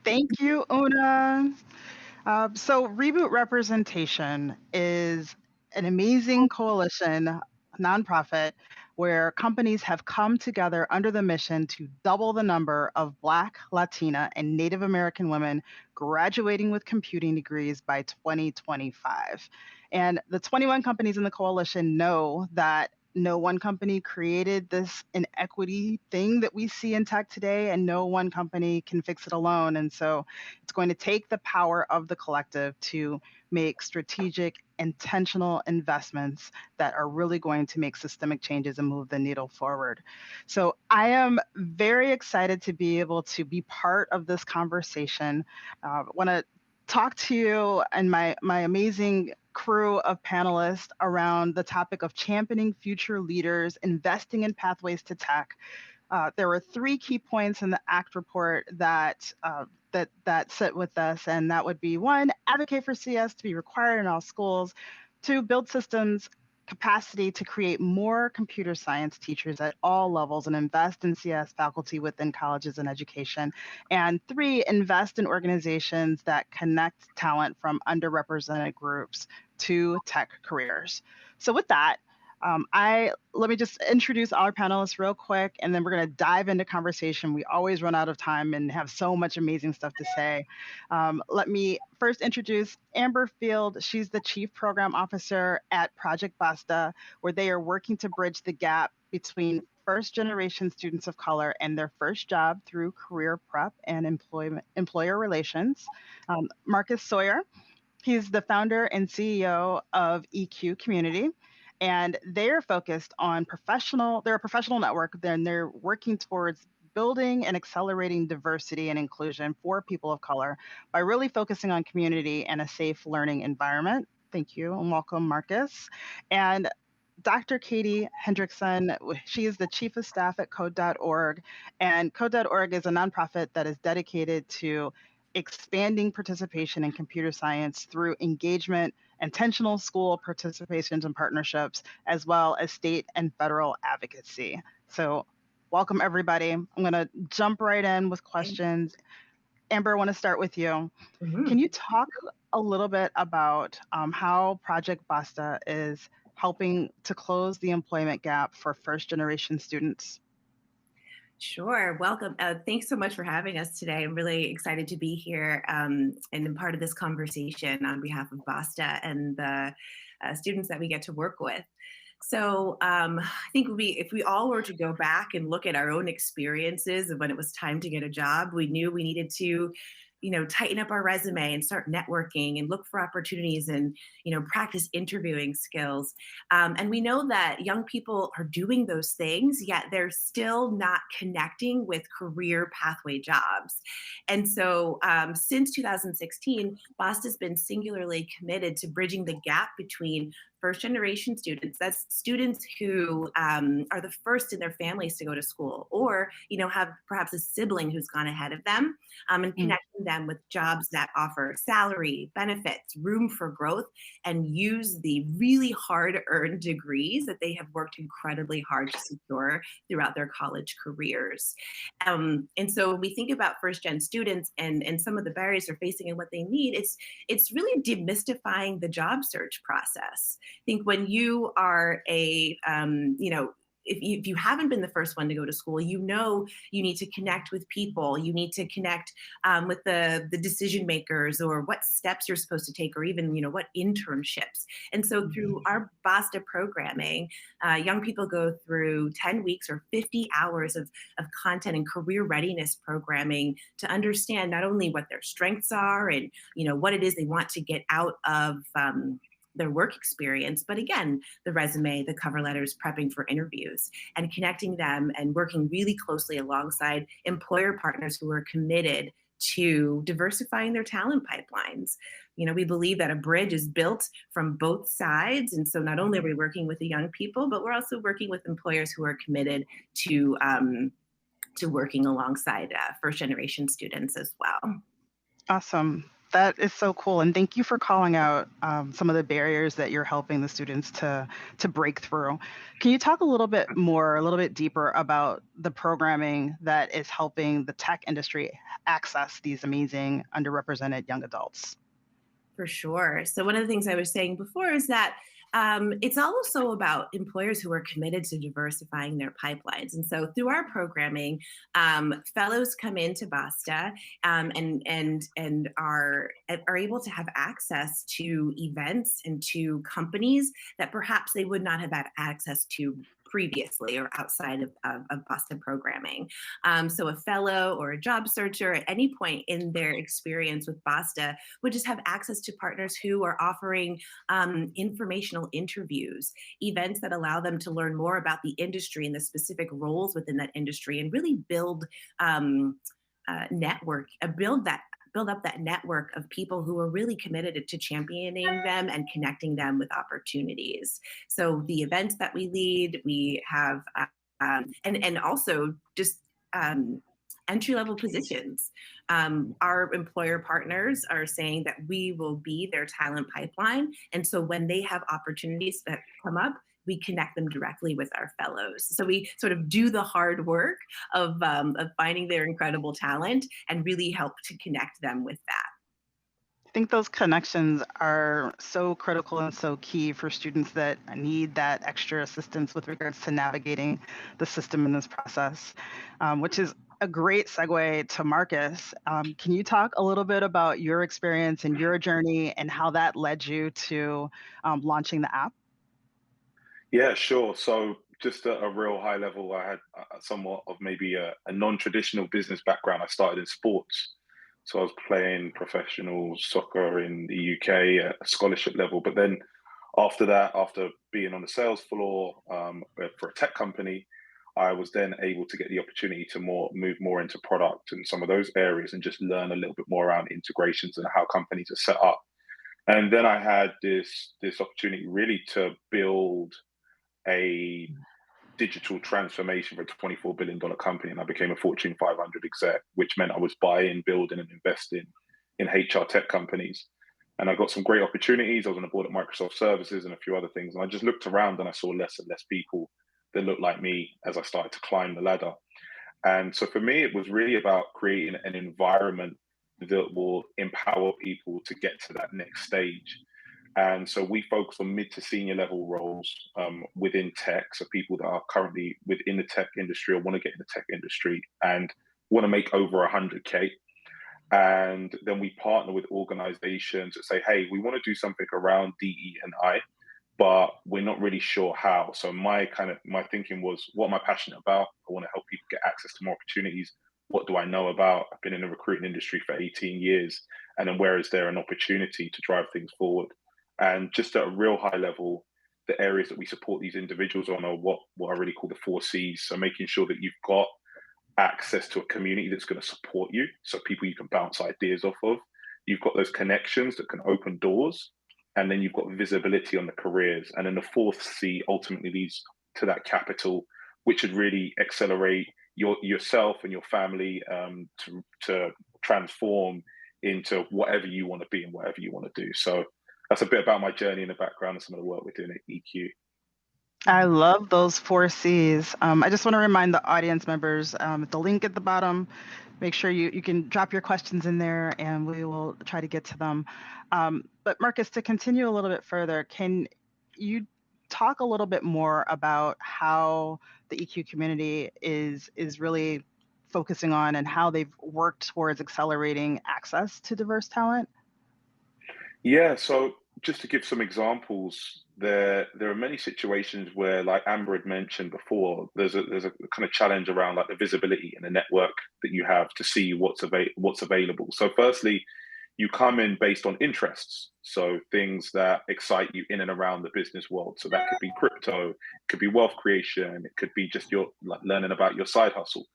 Thank you, Una. So, Reboot Representation is an amazing coalition, nonprofit, where companies have come together under the mission to double the number of Black, Latina, and Native American women graduating with computing degrees by 2025. And the 21 companies in the coalition know that no one company created this inequity thing that we see in tech today, and no one company can fix it alone. And so it's going to take the power of the collective to make strategic, intentional investments that are really going to make systemic changes and move the needle forward. So I am very excited to be able to be part of this conversation. I want to talk to you and my amazing crew of panelists around the topic of championing future leaders, investing in pathways to tech. There were three key points in the ACT report that sit with us, and that would be one, advocate for CS to be required in all schools; two, build systems capacity to create more computer science teachers at all levels and invest in CS faculty within colleges and education; and three, invest in organizations that connect talent from underrepresented groups to tech careers. So with that, I let me just introduce our panelists real quick, and then we're going to dive into conversation. We always run out of time and have so much amazing stuff to say. Let me first introduce Amber Field. She's the Chief Program Officer at Project Basta, where they are working to bridge the gap between first-generation students of color and their first job through career prep and employer relations. Marcus Sawyer. He's the founder and CEO of EQ Community, and they're focused on they're a professional network, and they're working towards building and accelerating diversity and inclusion for people of color by really focusing on community and a safe learning environment. Thank you, and welcome, Marcus. And Dr. Katie Hendrickson, she is the Chief of Staff at Code.org, and Code.org is a nonprofit that is dedicated to expanding participation in computer science through engagement, intentional school participations and partnerships, as well as state and federal advocacy. So welcome, everybody. I'm going to jump right in with questions. Amber, I want to start with you. Can you talk a little bit about how Project Basta is helping to close the employment gap for first-generation students? Sure. Welcome. Thanks so much for having us today. I'm really excited to be here and part of this conversation on behalf of Basta and the students that we get to work with. So I think if we all were to go back and look at our own experiences of when it was time to get a job, we knew we needed to tighten up our resume and start networking and look for opportunities and, practice interviewing skills. And we know that young people are doing those things, yet they're still not connecting with career pathway jobs. And so since 2016, Basta has been singularly committed to bridging the gap between first generation students, that's students who are the first in their families to go to school, or have perhaps a sibling who's gone ahead of them, and connecting them with jobs that offer salary, benefits, room for growth, and use the really hard earned degrees that they have worked incredibly hard to secure throughout their college careers. And so when we think about first gen students and some of the barriers they're facing and what they need, it's really demystifying the job search process. I think when you are if you haven't been the first one to go to school, you need to connect with people. You need to connect with the decision makers, or what steps you're supposed to take, or even, what internships. And so through our Basta programming, young people go through 10 weeks or 50 hours of content and career readiness programming to understand not only what their strengths are and, what it is they want to get out of their work experience, but again, the resume, the cover letters, prepping for interviews, and connecting them and working really closely alongside employer partners who are committed to diversifying their talent pipelines. We believe that a bridge is built from both sides. And so not only are we working with the young people, but we're also working with employers who are committed to working alongside first generation students as well. Awesome. That is so cool, and thank you for calling out some of the barriers that you're helping the students to break through. Can you talk a little bit more, a little bit deeper about the programming that is helping the tech industry access these amazing underrepresented young adults? For sure. So one of the things I was saying before is that it's also about employers who are committed to diversifying their pipelines. And so through our programming, fellows come into Basta and are able to have access to events and to companies that perhaps they would not have had access to previously or outside of Basta programming. So a fellow or a job searcher at any point in their experience with Basta would just have access to partners who are offering informational interviews, events that allow them to learn more about the industry and the specific roles within that industry, and really build network, build up that network of people who are really committed to championing them and connecting them with opportunities. So the events that we lead, we have, and also just entry level positions. Our employer partners are saying that we will be their talent pipeline. And so when they have opportunities that come up, we connect them directly with our fellows. So we sort of do the hard work of finding their incredible talent and really help to connect them with that. I think those connections are so critical and so key for students that need that extra assistance with regards to navigating the system in this process, which is a great segue to Marcus. Can you talk a little bit about your experience and your journey and how that led you to launching the app? Yeah, sure. So, just at a real high level, I had somewhat of maybe a non-traditional business background. I started in sports, so I was playing professional soccer in the UK at a scholarship level. But then, after that, after being on the sales floor for a tech company, I was then able to get the opportunity to move more into product and some of those areas, and just learn a little bit more around integrations and how companies are set up. And then I had this opportunity really to build a digital transformation for a $24 billion company, and I became a Fortune 500 exec, which meant I was buying, building, and investing in HR tech companies. And I got some great opportunities. I was on the board at Microsoft Services and a few other things. And I just looked around and I saw less and less people that looked like me as I started to climb the ladder. And so for me, it was really about creating an environment that will empower people to get to that next stage. And so we focus on mid to senior level roles within tech. So people that are currently within the tech industry or want to get in the tech industry and want to make over 100K. And then we partner with organizations that say, hey, we want to do something around DE and I, but we're not really sure how. So my thinking was, what am I passionate about? I want to help people get access to more opportunities. What do I know about? I've been in the recruiting industry for 18 years. And then where is there an opportunity to drive things forward? And just at a real high level, the areas that we support these individuals on are what I really call the 4 Cs. So making sure that you've got access to a community that's going to support you. So people you can bounce ideas off of. You've got those connections that can open doors, and then you've got visibility on the careers. And then the 4th C ultimately leads to that capital, which would really accelerate yourself and your family to transform into whatever you want to be and whatever you want to do. So that's a bit about my journey in the background and some of the work we're doing at EQ. I love those 4 Cs. I just want to remind the audience members the link at the bottom. Make sure you can drop your questions in there and we will try to get to them. But Marcus, to continue a little bit further, can you talk a little bit more about how the EQ community is really focusing on and how they've worked towards accelerating access to diverse talent? Yeah, so just to give some examples, there are many situations where, like Amber had mentioned before, there's a kind of challenge around like the visibility and the network that you have to see what's available. So firstly, you come in based on interests, so things that excite you in and around the business world. So that could be crypto, it could be wealth creation, it could be just your like learning about your side hustle.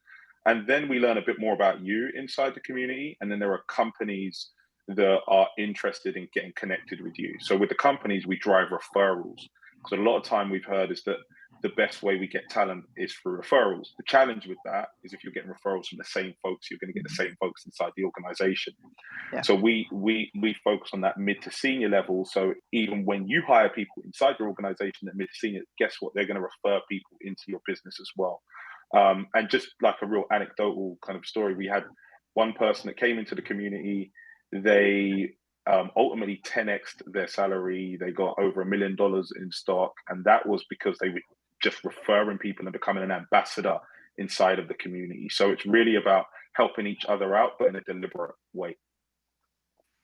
And then we learn a bit more about you inside the community, and then there are companies that are interested in getting connected with you. So with the companies, we drive referrals, because a lot of time we've heard is that the best way we get talent is through referrals. The challenge with that is if you're getting referrals from the same folks, you're going to get the same folks inside the organization. Yeah. So we focus on that mid to senior level. So even when you hire people inside your organization at mid to senior, guess what? They're going to refer people into your business as well. And just like a real anecdotal kind of story, we had one person that came into the community. They ultimately 10x'd their salary. They got over $1 million in stock, and that was because they were just referring people and becoming an ambassador inside of the community. So it's really about helping each other out, but in a deliberate way.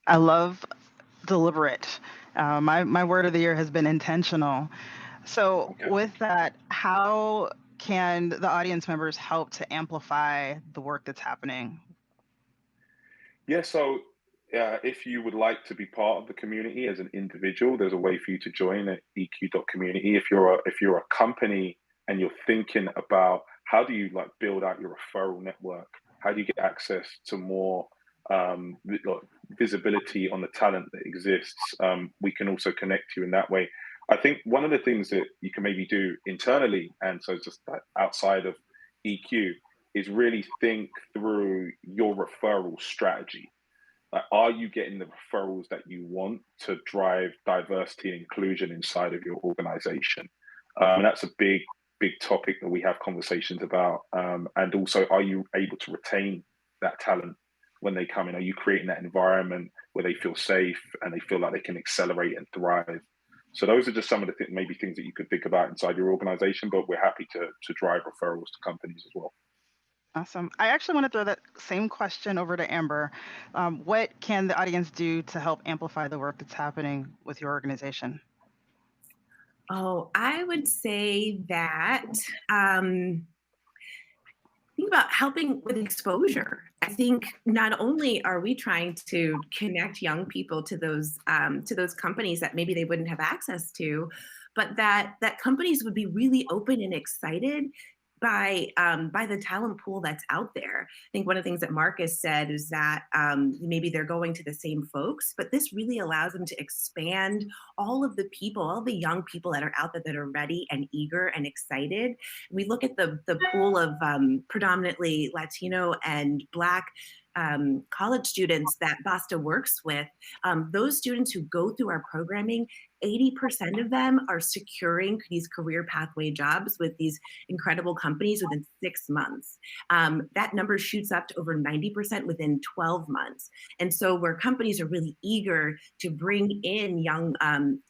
I love deliberate. My word of the year has been intentional. So Okay. with that, how can the audience members help to amplify the work that's happening? Yeah, so if you would like to be part of the community as an individual, there's a way for you to join at eq.community. If you're a company and you're thinking about how do you like build out your referral network, how do you get access to more like, visibility on the talent that exists, we can also connect you in that way. I think one of the things that you can maybe do internally, and so just like outside of EQ, is really think through your referral strategy. Like, are you getting the referrals that you want to drive diversity and inclusion inside of your organization? And that's a big topic that we have conversations about. And also, are you able to retain that talent when they come in? Are you creating that environment where they feel safe and they feel like they can accelerate and thrive? So those are just some of the maybe things that you could think about inside your organization, but we're happy to drive referrals to companies as well. Awesome. I actually want to throw that same question over to Amber. What can the audience do to help amplify the work that's happening with your organization? Oh, I would say that think about helping with exposure. I think not only are we trying to connect young people to those companies that maybe they wouldn't have access to, but that companies would be really open and excited by the talent pool that's out there. I think one of the things that Marcus said is that maybe they're going to the same folks, but this really allows them to expand all of the people, all the young people that are out there that are ready and eager and excited. We look at the pool of predominantly Latino and Black college students that Basta works with. Those students who go through our programming, 80% of them are securing these career pathway jobs with these incredible companies within 6 months. That number shoots up to over 90% within 12 months. And so where companies are really eager to bring in young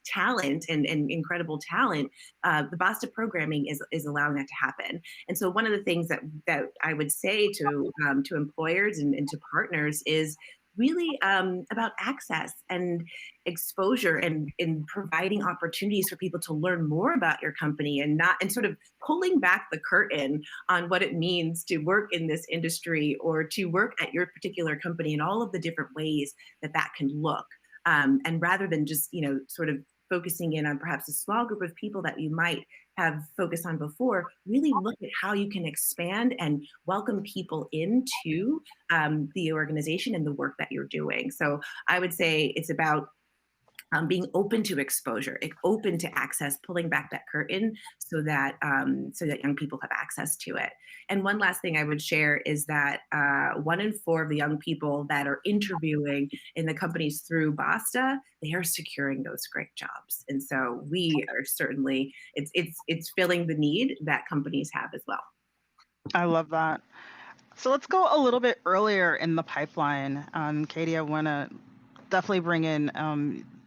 talent and incredible talent, the Basta programming is allowing that to happen. And so one of the things that I would say to employers and to partners is really about access and exposure and in providing opportunities for people to learn more about your company and sort of pulling back the curtain on what it means to work in this industry or to work at your particular company and all of the different ways that can look. And rather than just, sort of focusing in on perhaps a small group of people that you might have focused on before, really look at how you can expand and welcome people into the organization and the work that you're doing. So I would say it's about being open to exposure, open to access, pulling back that curtain so that young people have access to it. And one last thing I would share is that 1 in 4 of the young people that are interviewing in the companies through Basta, they are securing those great jobs. And so we are certainly it's filling the need that companies have as well. I love that. So let's go a little bit earlier in the pipeline. Katie, I want to definitely bring in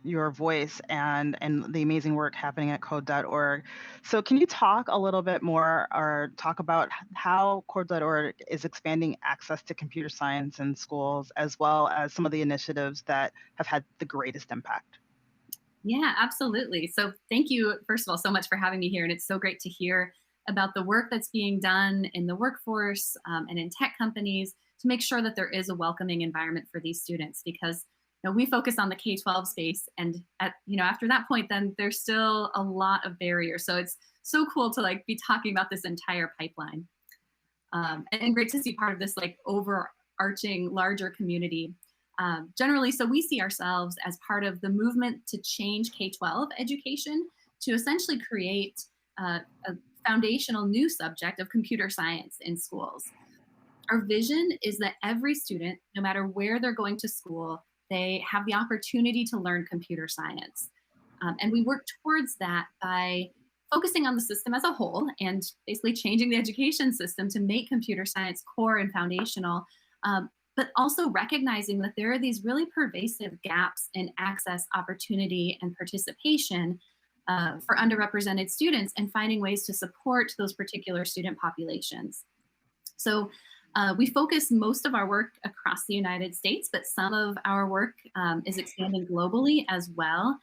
your voice and the amazing work happening at code.org. So can you talk a little bit more or talk about how code.org is expanding access to computer science in schools, as well as some of the initiatives that have had the greatest impact? Yeah, absolutely. So thank you, first of all, so much for having me here. And it's so great to hear about the work that's being done in the workforce and in tech companies to make sure that there is a welcoming environment for these students, because we focus on the K-12 space, and after that point, then there's still a lot of barriers. So it's so cool to be talking about this entire pipeline, and great to see part of this overarching larger community. Generally, so we see ourselves as part of the movement to change K-12 education to essentially create a foundational new subject of computer science in schools. Our vision is that every student, no matter where they're going to school, they have the opportunity to learn computer science. And we work towards that by focusing on the system as a whole and basically changing the education system to make computer science core and foundational, but also recognizing that there are these really pervasive gaps in access, opportunity, and participation for underrepresented students, and finding ways to support those particular student populations. So we focus most of our work across the United States, but some of our work is expanding globally as well.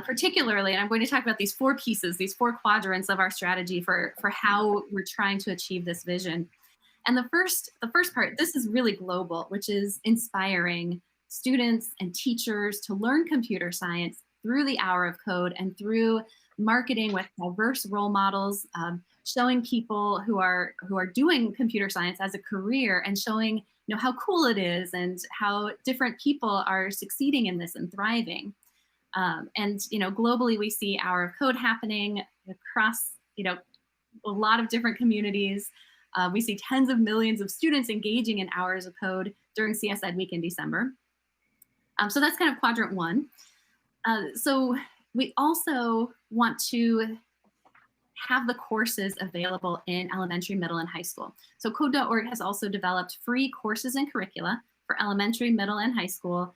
Particularly, and I'm going to talk about these 4 pieces, these 4 quadrants of our strategy for how we're trying to achieve this vision. And the first part, this is really global, which is inspiring students and teachers to learn computer science through the Hour of Code and through marketing with diverse role models, showing people who are doing computer science as a career and showing how cool it is and how different people are succeeding in this and thriving. And globally, we see Hour of Code happening across a lot of different communities. We see tens of millions of students engaging in Hours of Code during CS Ed Week in December. So that's kind of quadrant 1. So we also want to have the courses available in elementary, middle, and high school. So code.org has also developed free courses and curricula for elementary, middle, and high school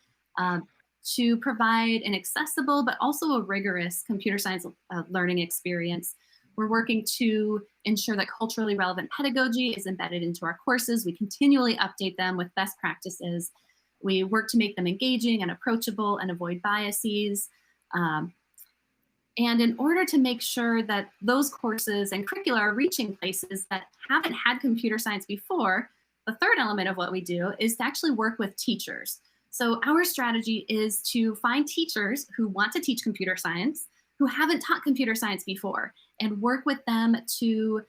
to provide an accessible but also a rigorous computer science learning experience. We're working to ensure that culturally relevant pedagogy is embedded into our courses. We continually update them with best practices. We work to make them engaging and approachable and avoid biases. And in order to make sure that those courses and curricula are reaching places that haven't had computer science before, the third element of what we do is to actually work with teachers. So our strategy is to find teachers who want to teach computer science, who haven't taught computer science before, and work with them to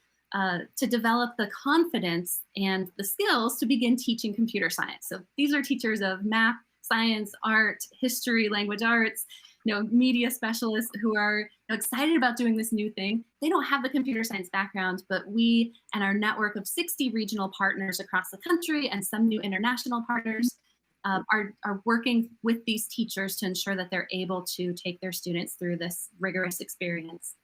develop the confidence and the skills to begin teaching computer science. So these are teachers of math, science, art, history, language arts, media specialists who are excited about doing this new thing. They don't have the computer science background, but we and our network of 60 regional partners across the country and some new international partners are working with these teachers to ensure that they're able to take their students through this rigorous experience.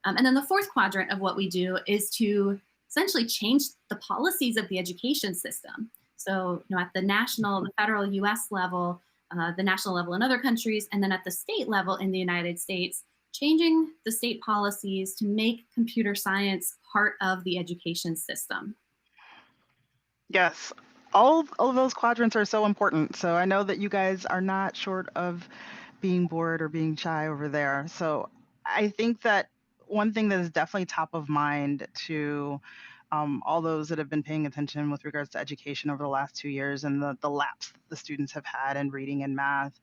And then the fourth quadrant of what we do is to essentially change the policies of the education system. So at the national, the federal US level, the national level in other countries, and then at the state level in the United States, changing the state policies to make computer science part of the education system. Yes, all of those quadrants are so important. So I know that you guys are not short of being bored or being shy over there. So I think that one thing that is definitely top of mind to all those that have been paying attention with regards to education over the last 2 years and the lapse the students have had in reading and math.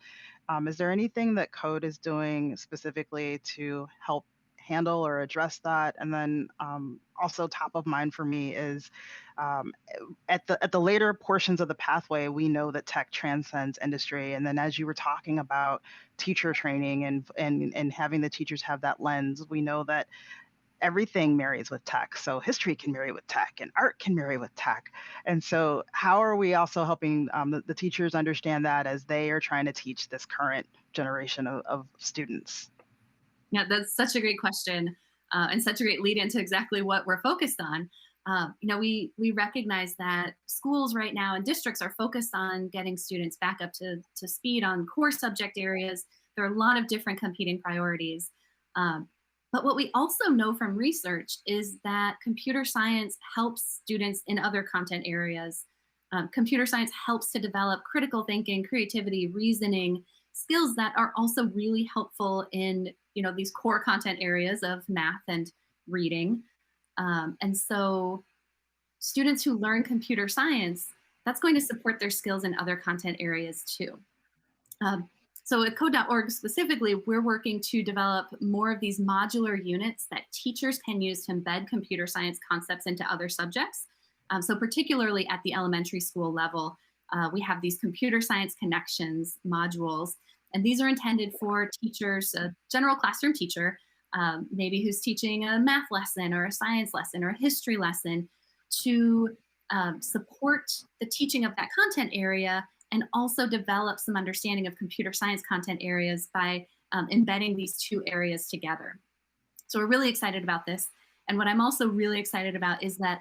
Is there anything that Code is doing specifically to help handle or address that? And then also top of mind for me is at the later portions of the pathway, we know that tech transcends industry. And then as you were talking about teacher training and having the teachers have that lens, we know that everything marries with tech. So history can marry with tech and art can marry with tech. And so how are we also helping the teachers understand that as they are trying to teach this current generation of students? Yeah, that's such a great question and such a great lead into exactly what we're focused on. We recognize that schools right now and districts are focused on getting students back up to speed on core subject areas. There are a lot of different competing priorities. But what we also know from research is that computer science helps students in other content areas. Computer science helps to develop critical thinking, creativity, reasoning, skills that are also really helpful in these core content areas of math and reading. And so students who learn computer science, that's going to support their skills in other content areas too. So at code.org specifically, we're working to develop more of these modular units that teachers can use to embed computer science concepts into other subjects. So particularly at the elementary school level, we have these computer science connections modules, and these are intended for teachers, a general classroom teacher, maybe who's teaching a math lesson or a science lesson or a history lesson, to support the teaching of that content area and also develop some understanding of computer science content areas by embedding these two areas together. So we're really excited about this. And what I'm also really excited about is that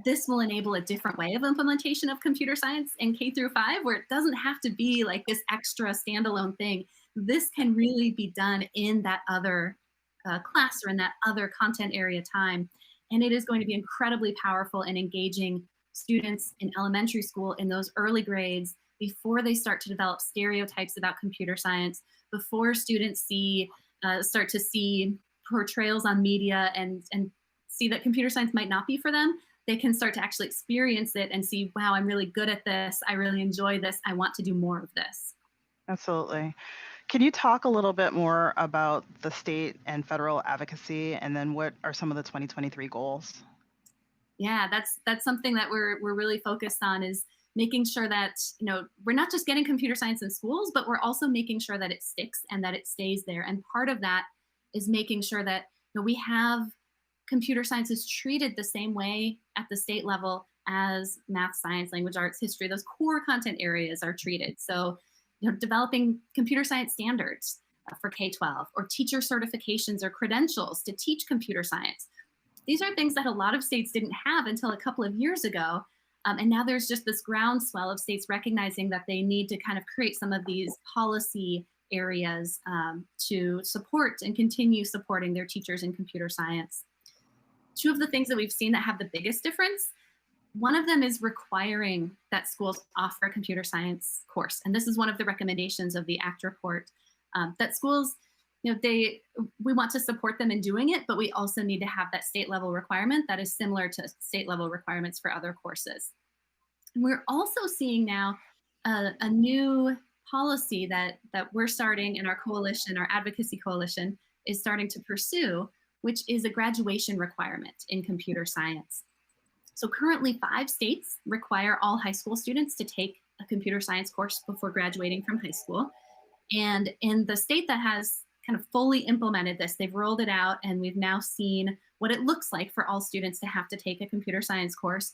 this will enable a different way of implementation of computer science in K through 5, where it doesn't have to be like this extra standalone thing. This can really be done in that other class or in that other content area time. And it is going to be incredibly powerful in engaging students in elementary school in those early grades before they start to develop stereotypes about computer science, before students start to see portrayals on media and see that computer science might not be for them. They can start to actually experience it and see, wow, I'm really good at this. I really enjoy this. I want to do more of this. Absolutely. Can you talk a little bit more about the state and federal advocacy, and then what are some of the 2023 goals? Yeah, that's something that we're really focused on, is making sure that, you know, we're not just getting computer science in schools, but we're also making sure that it sticks and that it stays there. And part of that is making sure that, you know, we have computer science is treated the same way at the state level as math, science, language arts, history. Those core content areas are treated. So, you know, developing computer science standards for K-12, or teacher certifications or credentials to teach computer science. These are things that a lot of states didn't have until a couple of years ago. And now there's just this groundswell of states recognizing that they need to kind of create some of these policy areas to support and continue supporting their teachers in computer science. Two of the things that we've seen that have the biggest difference, one of them is requiring that schools offer a computer science course. And this is one of the recommendations of the ACT report, that schools, you know, we want to support them in doing it, but we also need to have that state level requirement that is similar to state level requirements for other courses. And we're also seeing now a new policy that we're starting in our coalition, our advocacy coalition is starting to pursue, which is a graduation requirement in computer science. So currently 5 states require all high school students to take a computer science course before graduating from high school. And in the state that has kind of fully implemented this, they've rolled it out, and we've now seen what it looks like for all students to have to take a computer science course.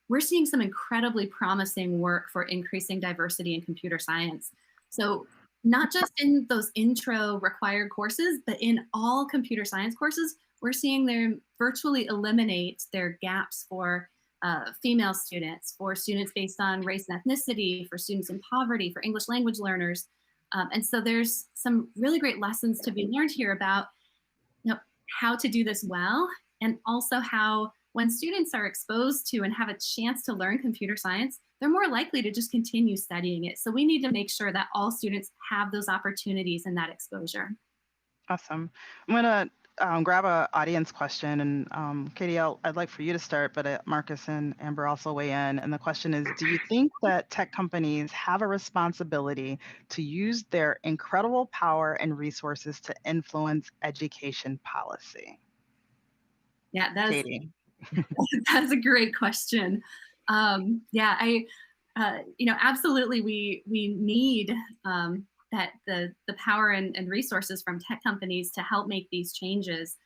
We're seeing some incredibly promising work for increasing diversity in computer science. So not just in those intro required courses, but in all computer science courses, we're seeing them virtually eliminate their gaps for female students, for students based on race and ethnicity, for students in poverty, for English language learners. And so there's some really great lessons to be learned here about, you know, how to do this well, and also how when students are exposed to and have a chance to learn computer science, they're more likely to just continue studying it. So we need to make sure that all students have those opportunities and that exposure. Awesome. I'm going to grab an audience question, and Katie, I'd like for you to start, but Marcus and Amber also weigh in. And the question is, do you think that tech companies have a responsibility to use their incredible power and resources to influence education policy? Yeah, Katie. that's a great question. Absolutely, we need that the power and resources from tech companies to help make these changes.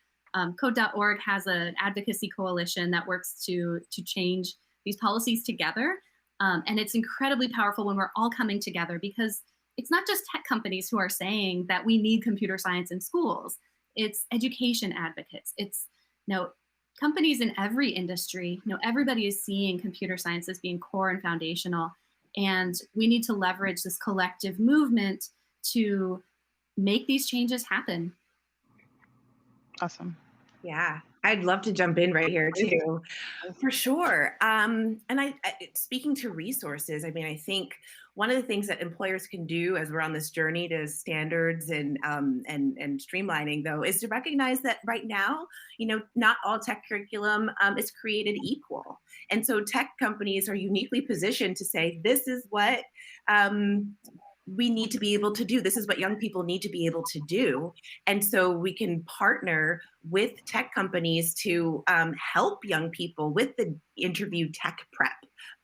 Code.org has an advocacy coalition that works to change these policies together. And it's incredibly powerful when we're all coming together, because it's not just tech companies who are saying that we need computer science in schools. It's education advocates. It's, you know, companies in every industry. You know, everybody is seeing computer science as being core and foundational. And we need to leverage this collective movement to make these changes happen. Awesome. Yeah, I'd love to jump in right here too, for sure. And I speaking to resources, I mean, I think one of the things that employers can do as we're on this journey to standards and streamlining, though, is to recognize that right now, you know, not all tech curriculum is created equal, and so tech companies are uniquely positioned to say, this is what we need to be able to do. This is what young people need to be able to do. And so we can partner with tech companies to help young people with the interview tech prep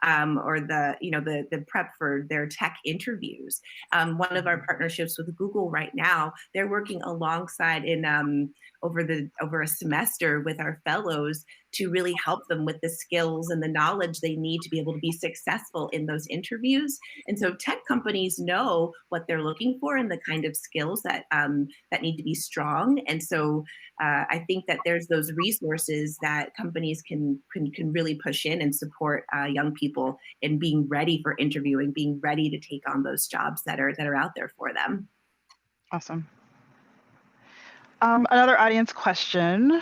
or the prep for their tech interviews. One of our partnerships with Google right now, they're working alongside over a semester with our fellows to really help them with the skills and the knowledge they need to be able to be successful in those interviews. And so tech companies know what they're looking for and the kind of skills that need to be strong. And so I think that there's those resources that companies can really push in and support young people in being ready for interviewing, being ready to take on those jobs that are out there for them. Awesome. Another audience question.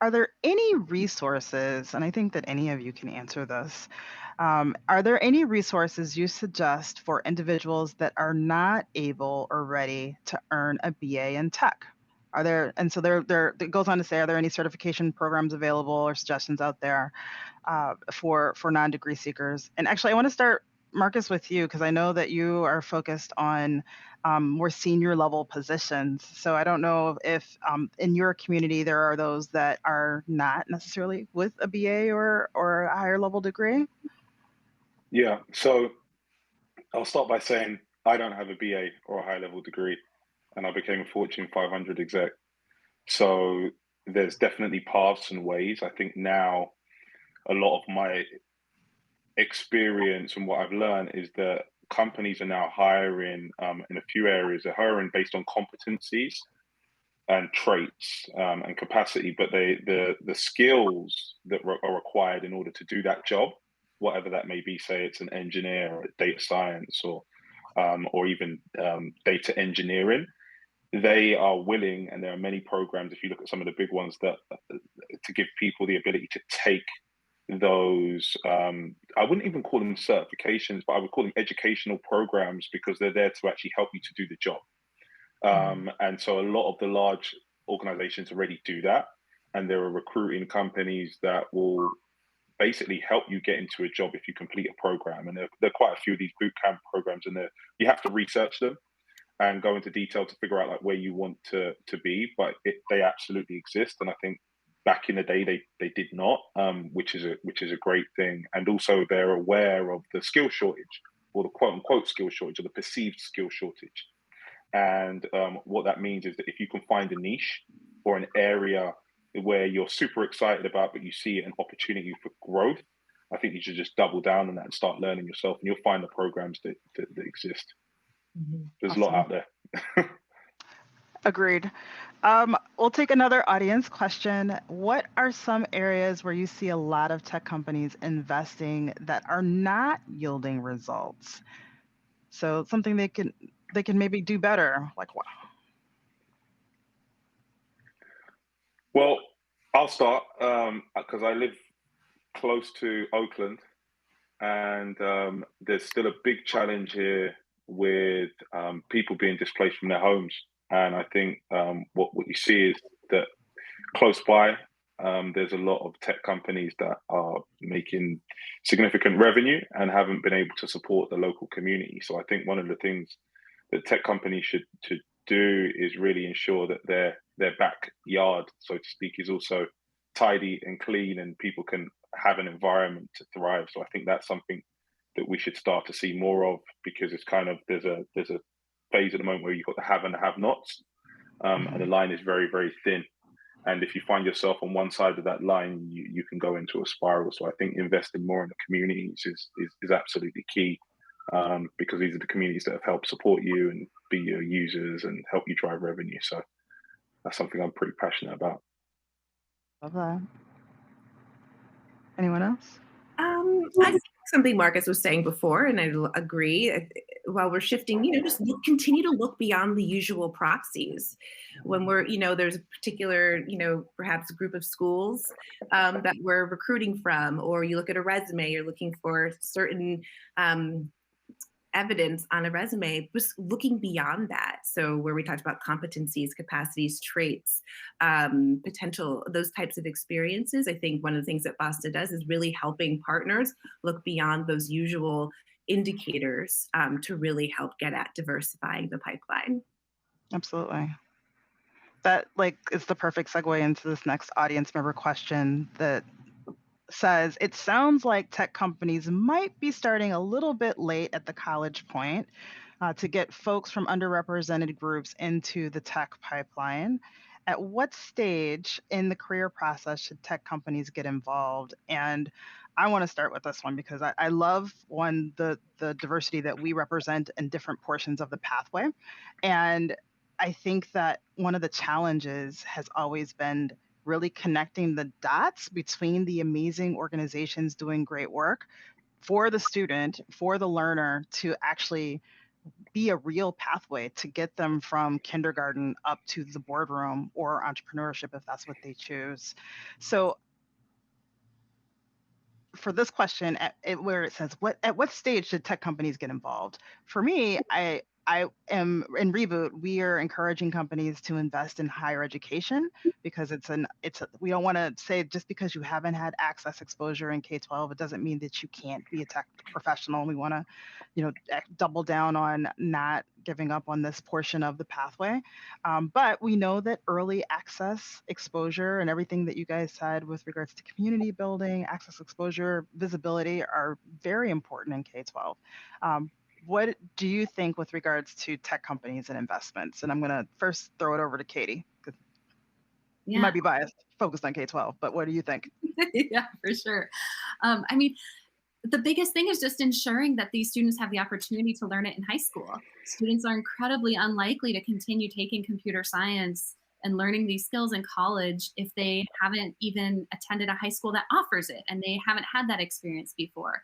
Are there any resources, and I think that any of you can answer this, are there any resources you suggest for individuals that are not able or ready to earn a BA in tech? Are there, and so it goes on to say, are there any certification programs available or suggestions out there for non-degree seekers? And actually, I want to start, Marcus, with you, because I know that you are focused on more senior level positions. So I don't know if in your community there are those that are not necessarily with a BA or a higher level degree. Yeah, so I'll start by saying I don't have a BA or a high level degree, and I became a Fortune 500 exec. So there's definitely paths and ways. I think now a lot of my experience and what I've learned is that companies are now hiring in a few areas. They're hiring based on competencies and traits and capacity, but the skills that are required in order to do that job, whatever that may be, say it's an engineer or data science or even data engineering, they are willing, and there are many programs, if you look at some of the big ones, that to give people the ability to take those I wouldn't even call them certifications, but I would call them educational programs, because they're there to actually help you to do the job. And so a lot of the large organizations already do that, and there are recruiting companies that will basically help you get into a job if you complete a program. And there are quite a few of these boot camp programs, and you have to research them and go into detail to figure out like where you want to be, but they absolutely exist. And I think back in the day they did not, which is a great thing. And also they're aware of the skill shortage, or the quote unquote skill shortage, or the perceived skill shortage. And what that means is that if you can find a niche or an area where you're super excited about, but you see an opportunity for growth, I think you should just double down on that and start learning yourself, and you'll find the programs that exist. There's Awesome. a lot out there. Agreed. We'll take another audience question. What are some areas where you see a lot of tech companies investing that are not yielding results? So something they can maybe do better, like what? Well, I'll start because I live close to Oakland, and there's still a big challenge here with people being displaced from their homes. And I think what you see is that close by, there's a lot of tech companies that are making significant revenue and haven't been able to support the local community. So I think one of the things that tech companies should to do is really ensure that their backyard, so to speak, is also tidy and clean, and people can have an environment to thrive. So I think that's something that we should start to see more of, because it's kind of there's a phase at the moment where you've got the have and the have nots, and the line is very, very thin. And if you find yourself on one side of that line, you can go into a spiral. So I think investing more in the communities is absolutely key, because these are the communities that have helped support you and be your users and help you drive revenue. So that's something I'm pretty passionate about. Love that. Anyone else? I think something Marcus was saying before, and I agree. While we're shifting, just continue to look beyond the usual proxies. When we're, there's a particular, perhaps a group of schools that we're recruiting from, or you look at a resume, you're looking for certain evidence on a resume, just looking beyond that. So where we talked about competencies, capacities, traits, potential, those types of experiences, I think one of the things that Basta does is really helping partners look beyond those usual indicators to really help get at diversifying the pipeline. Absolutely. That is the perfect segue into this next audience member question that says, it sounds like tech companies might be starting a little bit late at the college point to get folks from underrepresented groups into the tech pipeline. At what stage in the career process should tech companies get involved? And I want to start with this one because I love the diversity that we represent in different portions of the pathway. And I think that one of the challenges has always been really connecting the dots between the amazing organizations doing great work for the student, for the learner to actually be a real pathway to get them from kindergarten up to the boardroom or entrepreneurship if that's what they choose. So for this question, where it says at what stage should tech companies get involved? For me, I am in Reboot. We are encouraging companies to invest in higher education because we don't want to say just because you haven't had access exposure in K-12, it doesn't mean that you can't be a tech professional. We want to, double down on not giving up on this portion of the pathway. But we know that early access exposure and everything that you guys said with regards to community building, access exposure, visibility are very important in K-12. What do you think with regards to tech companies and investments? And I'm going to first throw it over to Katie, because you might be biased, focused on K-12, but what do you think? Yeah, for sure. I mean, the biggest thing is just ensuring that these students have the opportunity to learn it in high school. Students are incredibly unlikely to continue taking computer science and learning these skills in college if they haven't even attended a high school that offers it and they haven't had that experience before.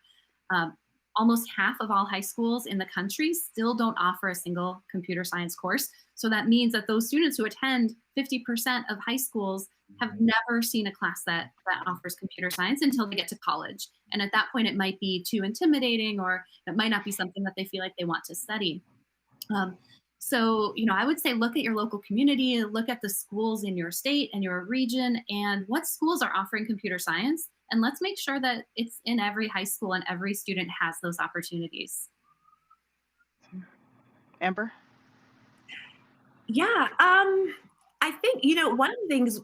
Almost half of all high schools in the country still don't offer a single computer science course. So that means that those students who attend 50% of high schools have never seen a class that offers computer science until they get to college. And at that point, it might be too intimidating, or it might not be something that they feel like they want to study. So, I would say look at your local community, look at the schools in your state and your region, and what schools are offering computer science. And let's make sure that it's in every high school and every student has those opportunities. Amber? Yeah, I think, one of the things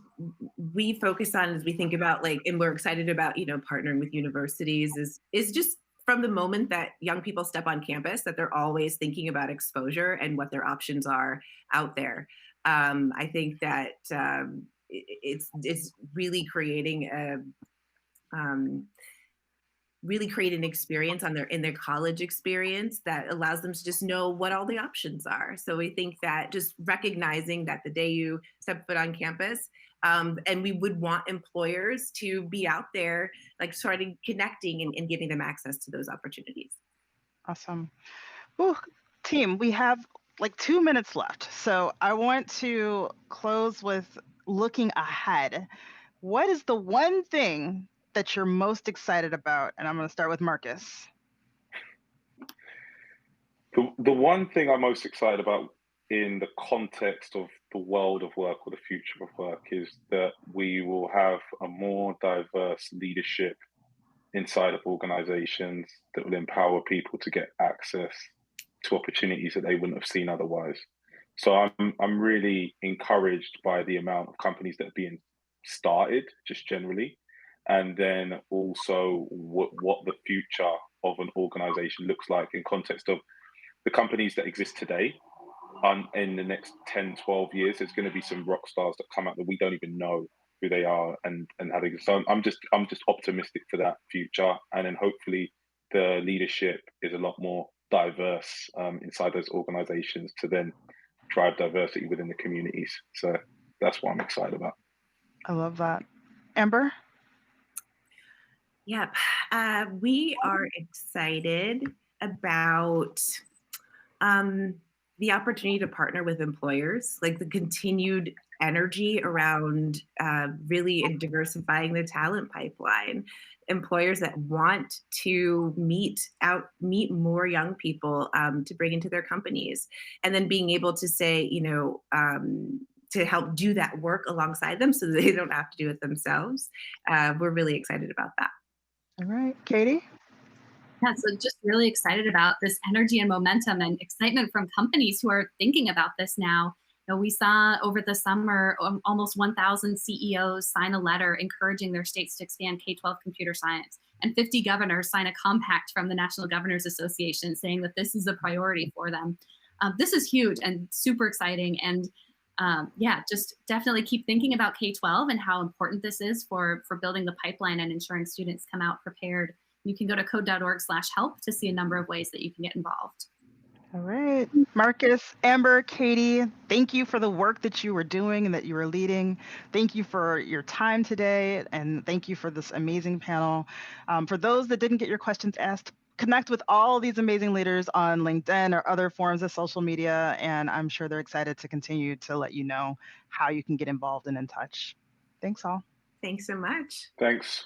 we focus on as we think about and we're excited about, partnering with universities is just from the moment that young people step on campus, that they're always thinking about exposure and what their options are out there. I think that it's really creating an experience in their college experience that allows them to just know what all the options are. So we think that just recognizing that the day you step foot on campus, and we would want employers to be out there, sort of connecting and giving them access to those opportunities. Awesome. Ooh, team, we have 2 minutes left. So I want to close with looking ahead. What is the one thing that you're most excited about? And I'm going to start with Marcus. The one thing I'm most excited about in the context of the world of work or the future of work is that we will have a more diverse leadership inside of organizations that will empower people to get access to opportunities that they wouldn't have seen otherwise. So I'm really encouraged by the amount of companies that are being started just generally, and then also what the future of an organization looks like in context of the companies that exist today. In the next 10, 12 years, there's going to be some rock stars that come out that we don't even know who they are and how they. So I'm just optimistic for that future, and then hopefully the leadership is a lot more diverse inside those organizations to then drive diversity within the communities. So that's what I'm excited about. I love that. Amber? Yep. We are excited about the opportunity to partner with employers, the continued energy around really diversifying the talent pipeline. Employers that want to meet more young people to bring into their companies, and then being able to say, to help do that work alongside them so that they don't have to do it themselves. We're really excited about that. All right, Katie? Yeah, so just really excited about this energy and momentum and excitement from companies who are thinking about this now. We saw over the summer almost 1,000 CEOs sign a letter encouraging their states to expand K-12 computer science, and 50 governors sign a compact from the National Governors Association saying that this is a priority for them. This is huge and super exciting. And yeah, just definitely keep thinking about K-12 and how important this is for building the pipeline and ensuring students come out prepared. You can go to code.org/help to see a number of ways that you can get involved. All right. Marcus, Amber, Katie, thank you for the work that you were doing and that you were leading. Thank you for your time today, and thank you for this amazing panel. For those that didn't get your questions asked, connect with all these amazing leaders on LinkedIn or other forms of social media, and I'm sure they're excited to continue to let you know how you can get involved and in touch. Thanks all. Thanks so much. Thanks.